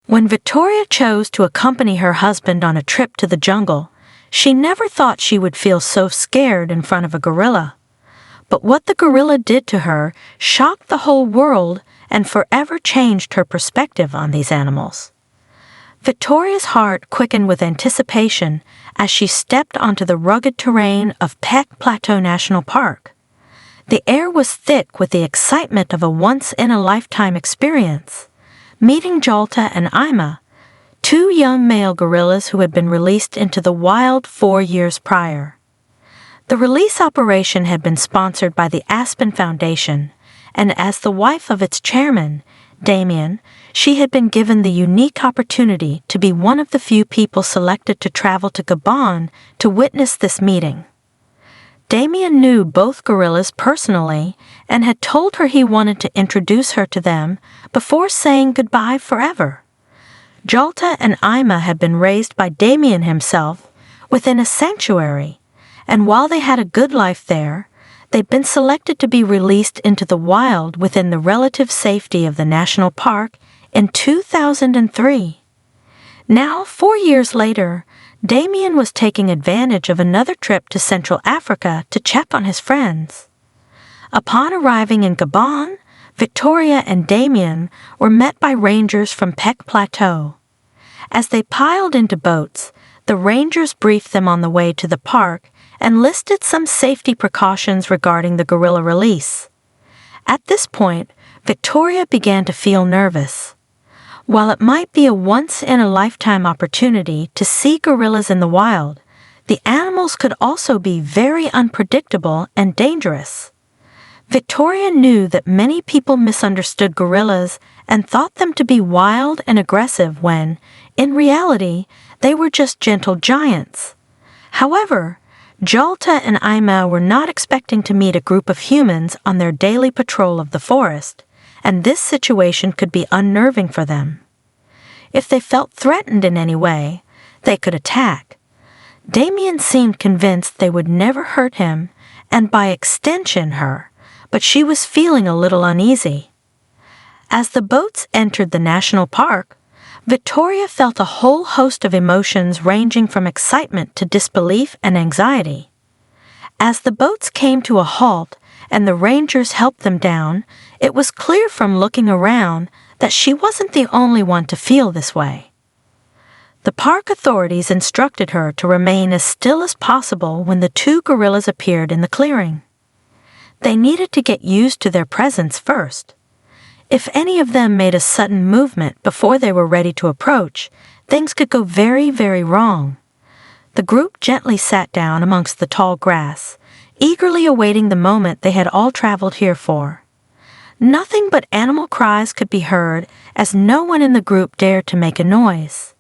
When Victoria chose to accompany her husband on a trip to the jungle, she never thought she would feel so scared in front of a gorilla. But what the gorilla did to her shocked the whole world and forever changed her perspective on these animals. Victoria's heart quickened with anticipation as she stepped onto the rugged terrain of Peck Plateau National Park. The air was thick with the excitement of a once-in-a-lifetime experience, meeting Wh0le and Ima, two young male gorillas who had been released into the wild 4 years prior. The release operation had been sponsored by the Aspen Foundation, and as the wife of its chairman, Damien, she had been given the unique opportunity to be one of the few people selected to travel to Gabon to witness this meeting. Damien knew both gorillas personally and had told her he wanted to introduce her to them before saying goodbye forever. Wh0le and Ima had been raised by Damien himself within a sanctuary, and while they had a good life there, they'd been selected to be released into the wild within the relative safety of the national park in 2003. Now, 4 years later, Damien was taking advantage of another trip to Central Africa to check on his friends. Upon arriving in Gabon, Victoria and Damien were met by rangers from Peck Plateau. As they piled into boats, the rangers briefed them on the way to the park and listed some safety precautions regarding the gorilla release. At this point, Victoria began to feel nervous. While it might be a once-in-a-lifetime opportunity to see gorillas in the wild, the animals could also be very unpredictable and dangerous. Victoria knew that many people misunderstood gorillas and thought them to be wild and aggressive when, in reality, they were just gentle giants. However, Wh0le and Ima were not expecting to meet a group of humans on their daily patrol of the forest, and this situation could be unnerving for them. If they felt threatened in any way, they could attack. Damien seemed convinced they would never hurt him, and by extension her, but she was feeling a little uneasy. As the boats entered the national park, Victoria felt a whole host of emotions ranging from excitement to disbelief and anxiety. As the boats came to a halt and the rangers helped them down, it was clear from looking around that she wasn't the only one to feel this way. The park authorities instructed her to remain as still as possible when the two gorillas appeared in the clearing. They needed to get used to their presence first. If any of them made a sudden movement before they were ready to approach, things could go very, very wrong. The group gently sat down amongst the tall grass, eagerly awaiting the moment they had all traveled here for. Nothing but animal cries could be heard as no one in the group dared to make a noise.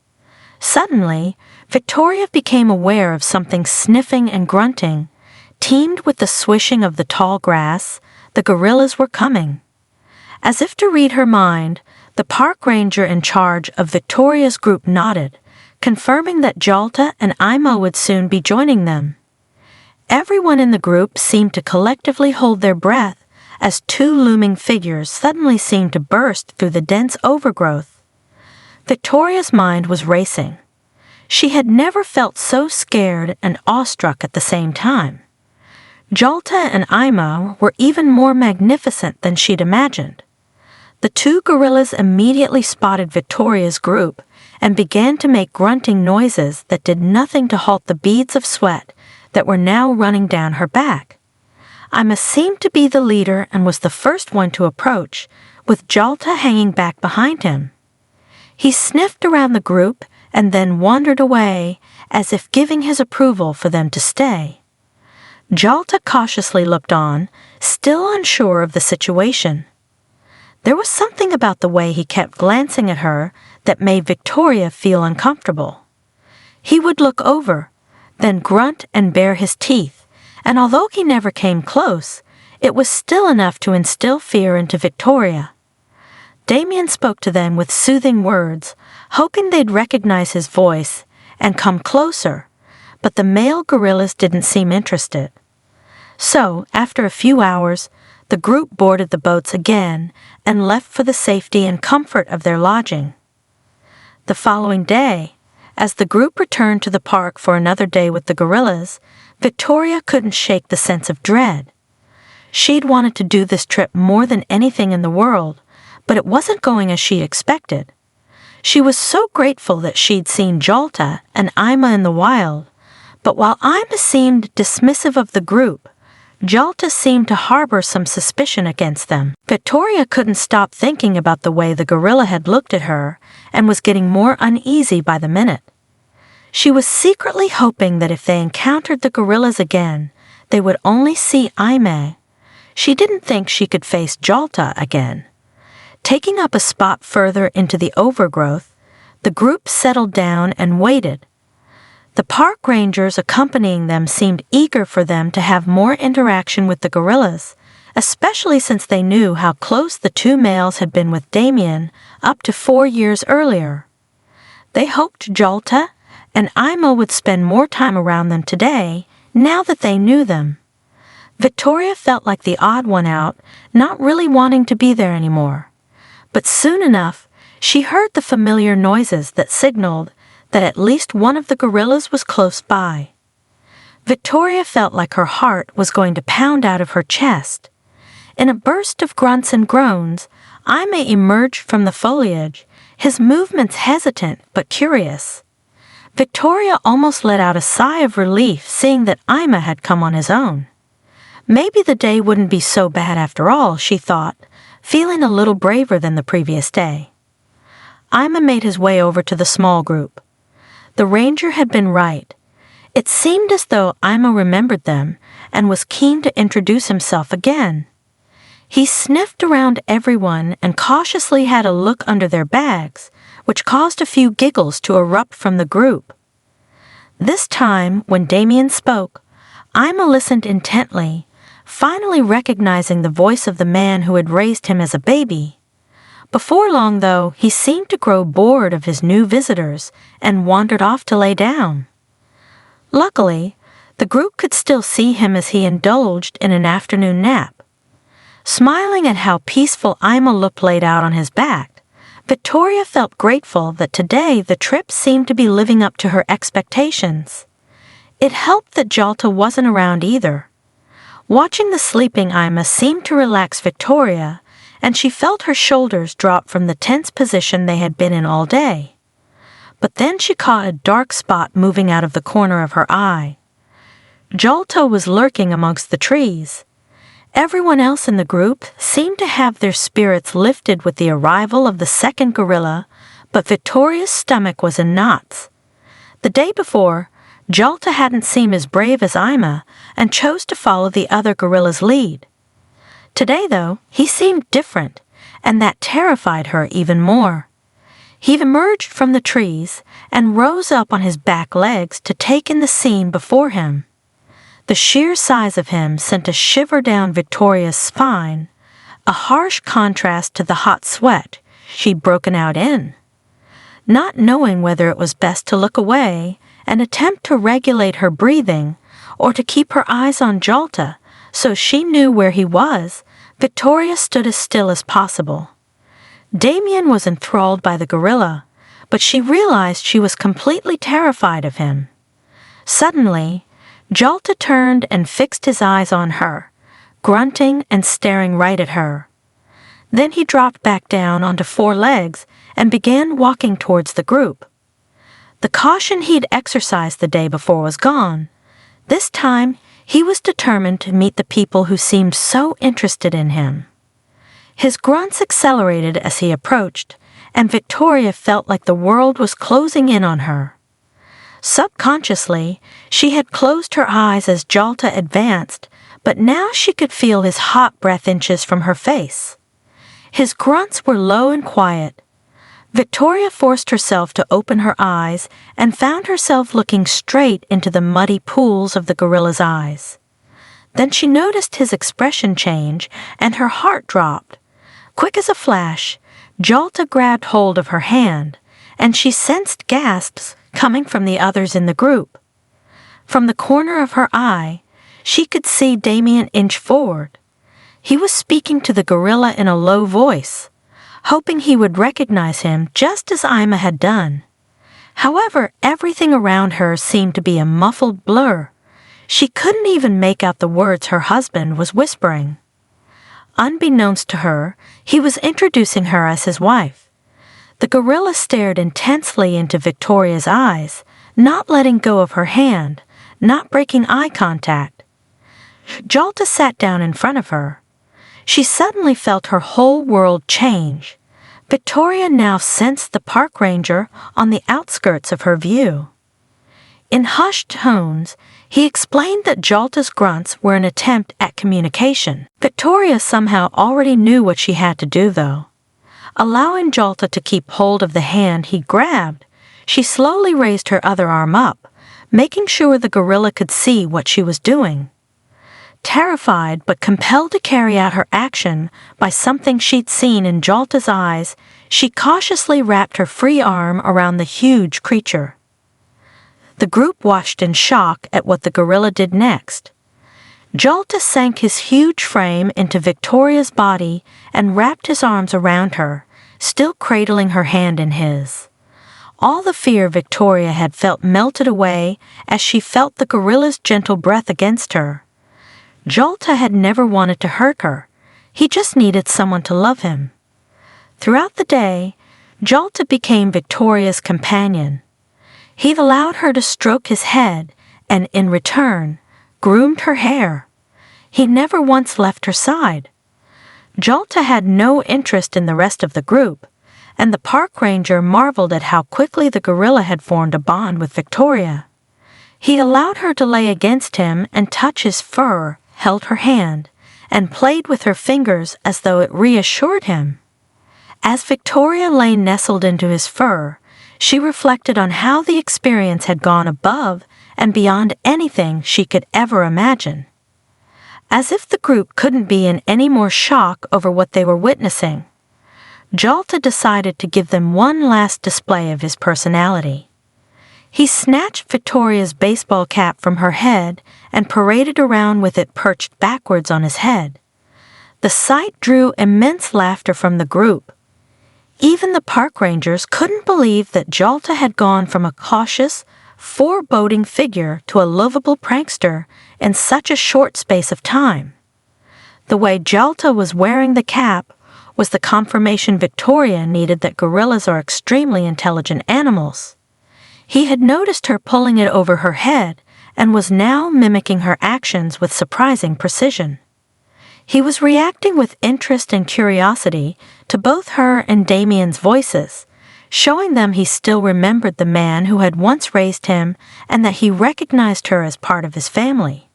Suddenly, Victoria became aware of something sniffing and grunting. Teamed with the swishing of the tall grass, the gorillas were coming. As if to read her mind, the park ranger in charge of Victoria's group nodded, confirming that Wh0le and Ima would soon be joining them. Everyone in the group seemed to collectively hold their breath as two looming figures suddenly seemed to burst through the dense overgrowth. Victoria's mind was racing. She had never felt so scared and awestruck at the same time. Wh0le and Ima were even more magnificent than she'd imagined. The two gorillas immediately spotted Victoria's group and began to make grunting noises that did nothing to halt the beads of sweat that were now running down her back. Ima seemed to be the leader and was the first one to approach, with Wh0le hanging back behind him. He sniffed around the group and then wandered away, as if giving his approval for them to stay. Wh0le cautiously looked on, still unsure of the situation. There was something about the way he kept glancing at her that made Victoria feel uncomfortable. He would look over, then grunt and bare his teeth, and although he never came close, it was still enough to instill fear into Victoria. Damien spoke to them with soothing words, hoping they'd recognize his voice and come closer, but the male gorillas didn't seem interested. So, after a few hours, the group boarded the boats again and left for the safety and comfort of their lodging. The following day, as the group returned to the park for another day with the gorillas, Victoria couldn't shake the sense of dread. She'd wanted to do this trip more than anything in the world, but it wasn't going as she expected. She was so grateful that she'd seen Wh0le and Ima in the wild, but while Ima seemed dismissive of the group, Wh0le seemed to harbor some suspicion against them. Victoria couldn't stop thinking about the way the gorilla had looked at her and was getting more uneasy by the minute. She was secretly hoping that if they encountered the gorillas again, they would only see Ima. She didn't think she could face Wh0le again. Taking up a spot further into the overgrowth, the group settled down and waited. The park rangers accompanying them seemed eager for them to have more interaction with the gorillas, especially since they knew how close the two males had been with Damien up to 4 years earlier. They hoped Wh0le and Ima would spend more time around them today, now that they knew them. Victoria felt like the odd one out, not really wanting to be there anymore. But soon enough, she heard the familiar noises that signaled that at least one of the gorillas was close by. Victoria felt like her heart was going to pound out of her chest. In a burst of grunts and groans, Ima emerged from the foliage, his movements hesitant but curious. Victoria almost let out a sigh of relief seeing that Ima had come on his own. Maybe the day wouldn't be so bad after all, she thought, feeling a little braver than the previous day. Ima made his way over to the small group. The ranger had been right. It seemed as though Ima remembered them and was keen to introduce himself again. He sniffed around everyone and cautiously had a look under their bags, which caused a few giggles to erupt from the group. This time, when Damien spoke, Ima listened intently, finally recognizing the voice of the man who had raised him as a baby. Before long, though, he seemed to grow bored of his new visitors and wandered off to lay down. Luckily, the group could still see him as he indulged in an afternoon nap. Smiling at how peaceful Ima looked laid out on his back, Victoria felt grateful that today the trip seemed to be living up to her expectations. It helped that Wh0le wasn't around either. Watching the sleeping Ima seemed to relax Victoria, and she felt her shoulders drop from the tense position they had been in all day. But then she caught a dark spot moving out of the corner of her eye. Wh0le was lurking amongst the trees. Everyone else in the group seemed to have their spirits lifted with the arrival of the second gorilla, but Victoria's stomach was in knots. The day before, Wh0le hadn't seemed as brave as Ima and chose to follow the other gorilla's lead. Today, though, he seemed different, and that terrified her even more. He emerged from the trees and rose up on his back legs to take in the scene before him. The sheer size of him sent a shiver down Victoria's spine, a harsh contrast to the hot sweat she'd broken out in. Not knowing whether it was best to look away and attempt to regulate her breathing or to keep her eyes on Wh0le so she knew where he was, Victoria stood as still as possible. Damien was enthralled by the gorilla, but she realized she was completely terrified of him. Suddenly, Wh0le turned and fixed his eyes on her, grunting and staring right at her. Then he dropped back down onto 4 legs and began walking towards the group. The caution he'd exercised the day before was gone. This time, he was determined to meet the people who seemed so interested in him. His grunts accelerated as he approached, and Victoria felt like the world was closing in on her. Subconsciously, she had closed her eyes as Wh0le advanced, but now she could feel his hot breath inches from her face. His grunts were low and quiet. Victoria forced herself to open her eyes and found herself looking straight into the muddy pools of the gorilla's eyes. Then she noticed his expression change, and her heart dropped. Quick as a flash, Wh0le grabbed hold of her hand, and she sensed gasps coming from the others in the group. From the corner of her eye, she could see Damien inch forward. He was speaking to the gorilla in a low voice, hoping he would recognize him just as Ima had done. However, everything around her seemed to be a muffled blur. She couldn't even make out the words her husband was whispering. Unbeknownst to her, he was introducing her as his wife. The gorilla stared intensely into Victoria's eyes, not letting go of her hand, not breaking eye contact. Wh0le sat down in front of her. She suddenly felt her whole world change. Victoria now sensed the park ranger on the outskirts of her view. In hushed tones, he explained that Wh0le's grunts were an attempt at communication. Victoria somehow already knew what she had to do, though. Allowing Wh0le to keep hold of the hand he grabbed, she slowly raised her other arm up, making sure the gorilla could see what she was doing. Terrified but compelled to carry out her action by something she'd seen in Wh0le's eyes, she cautiously wrapped her free arm around the huge creature. The group watched in shock at what the gorilla did next. Wh0le sank his huge frame into Victoria's body and wrapped his arms around her, still cradling her hand in his. All the fear Victoria had felt melted away as she felt the gorilla's gentle breath against her. Wh0le had never wanted to hurt her. He just needed someone to love him. Throughout the day, Wh0le became Victoria's companion. He allowed her to stroke his head and, in return, groomed her hair. He never once left her side. Wh0le had no interest in the rest of the group, and the park ranger marveled at how quickly the gorilla had formed a bond with Victoria. He allowed her to lay against him and touch his fur, held her hand, and played with her fingers as though it reassured him. As Victoria lay nestled into his fur, she reflected on how the experience had gone above and beyond anything she could ever imagine. As if the group couldn't be in any more shock over what they were witnessing, Wh0le decided to give them one last display of his personality. He snatched Victoria's baseball cap from her head and paraded around with it perched backwards on his head. The sight drew immense laughter from the group. Even the park rangers couldn't believe that Wh0le had gone from a cautious, foreboding figure to a lovable prankster in such a short space of time. The way Wh0le was wearing the cap was the confirmation Victoria needed that gorillas are extremely intelligent animals. He had noticed her pulling it over her head and was now mimicking her actions with surprising precision. He was reacting with interest and curiosity to both her and Damien's voices, showing them he still remembered the man who had once raised him and that he recognized her as part of his family.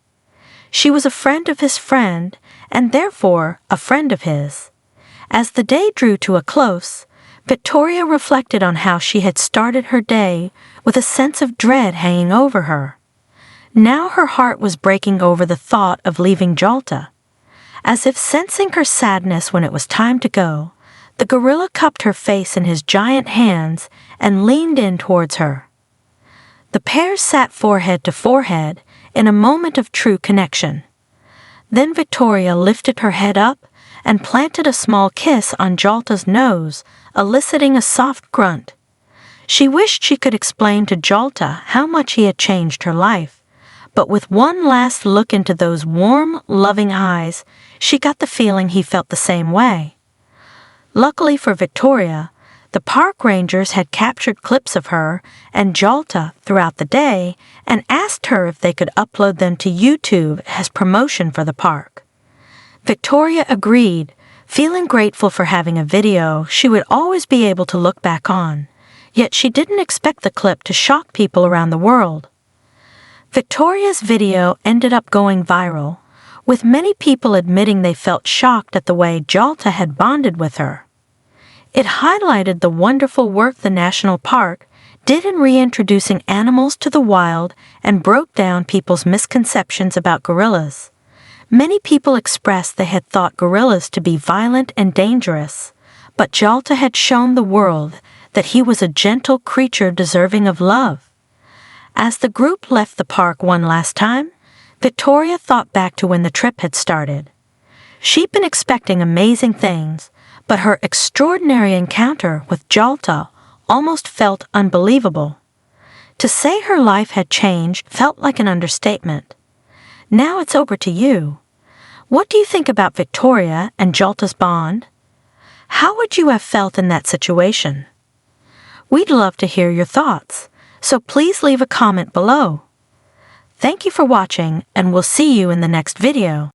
She was a friend of his friend, and therefore a friend of his. As the day drew to a close, Victoria reflected on how she had started her day with a sense of dread hanging over her. Now her heart was breaking over the thought of leaving Wh0le. As if sensing her sadness when it was time to go, the gorilla cupped her face in his giant hands and leaned in towards her. The pair sat forehead to forehead in a moment of true connection. Then Victoria lifted her head up and planted a small kiss on Wh0le's nose, eliciting a soft grunt. She wished she could explain to Wh0le how much he had changed her life, but with one last look into those warm, loving eyes, she got the feeling he felt the same way. Luckily for Victoria, the park rangers had captured clips of her and Wh0le throughout the day and asked her if they could upload them to YouTube as promotion for the park. Victoria agreed, feeling grateful for having a video she would always be able to look back on, yet she didn't expect the clip to shock people around the world. Victoria's video ended up going viral, with many people admitting they felt shocked at the way Wh0le had bonded with her. It highlighted the wonderful work the national park did in reintroducing animals to the wild and broke down people's misconceptions about gorillas. Many people expressed they had thought gorillas to be violent and dangerous, but Wh0le had shown the world that he was a gentle creature deserving of love. As the group left the park one last time, Victoria thought back to when the trip had started. She'd been expecting amazing things, but her extraordinary encounter with Wh0le almost felt unbelievable. To say her life had changed felt like an understatement. Now it's over to you. What do you think about Victoria and Wh0le's bond? How would you have felt in that situation? We'd love to hear your thoughts, so please leave a comment below. Thank you for watching, and we'll see you in the next video.